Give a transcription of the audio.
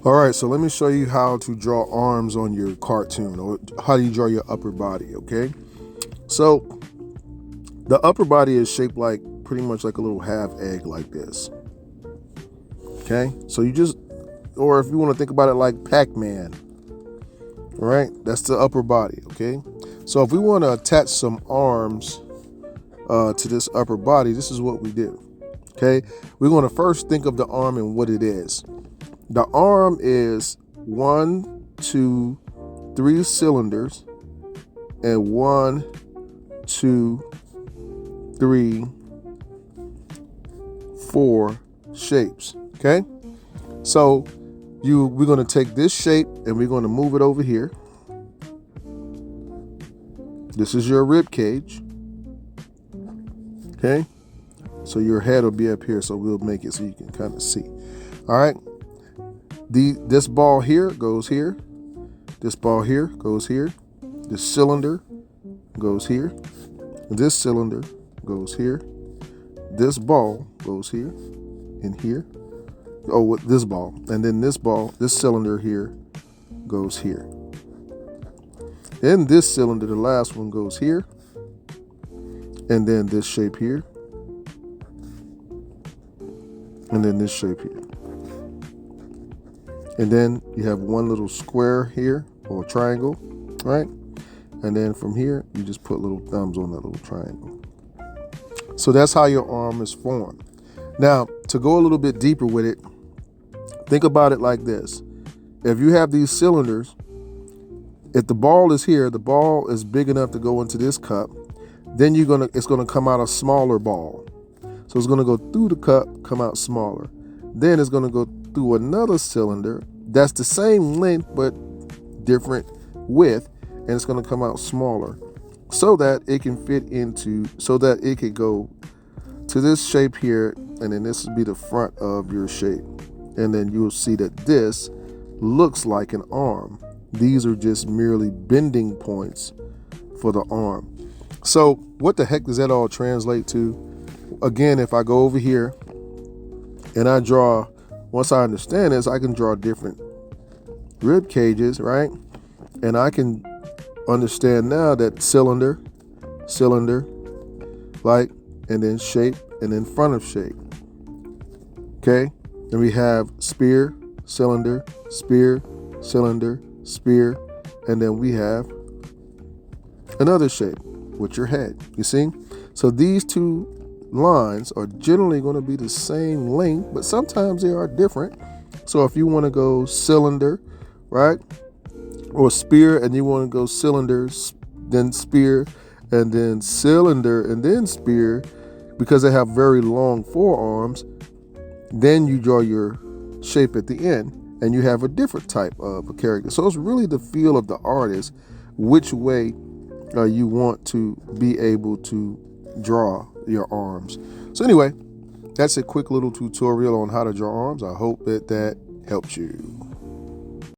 All right, so let me show you how to draw arms on your cartoon, or how do you draw your upper body, okay? So the upper body is shaped like pretty much like a little half egg like this, okay? So you just, or if you want to think about it like Pac-Man, all right? That's the upper body, okay? So if we want to attach some arms to this upper body, this is what we do, okay? We're going to first think of the arm and what it is. The arm is 1, 2, 3 cylinders and 1, 2, 3, 4 shapes. Okay, so we're going to take this shape and we're going to move it over here. This is your rib cage. Okay, so your head will be up here, so we'll make it so you can kind of see. All right. This ball here goes here. This ball here goes here. This cylinder goes here. This cylinder goes here. This ball goes here and here. Oh, with this ball. And then this ball, this cylinder here goes here. Then this cylinder, the last one, goes here. And then this shape here. And then this shape here. And then you have one little square here, or triangle, right? And then from here, you just put little thumbs on that little triangle. So that's how your arm is formed. Now, to go a little bit deeper with it, think about it like this. If you have these cylinders, if the ball is here, the ball is big enough to go into this cup, then it's gonna come out a smaller ball. So it's gonna go through the cup, come out smaller. Then it's gonna go through another cylinder that's the same length but different width, and it's going to come out smaller so that it can fit into, so that it could go to this shape here, and then this will be the front of your shape, and then you'll see that this looks like an arm. These are just merely bending points for the arm. So what the heck does that all translate to? Again, if I go over here and I draw, once I understand this, I can draw different rib cages, right? And I can understand now that cylinder, like, and then shape, and then front of shape. Okay? And we have spear, cylinder, spear, cylinder, spear, and then we have another shape with your head. You see? So these two lines are generally going to be the same length, but sometimes they are different. So if you want to go cylinder, right, or spear, and you want to go cylinders, then spear, and then cylinder, and then spear, because they have very long forearms, then you draw your shape at the end, and you have a different type of a character. So it's really the feel of the artist, which way you want to be able to draw your arms. So anyway, that's a quick little tutorial on how to draw arms. I hope that helps you.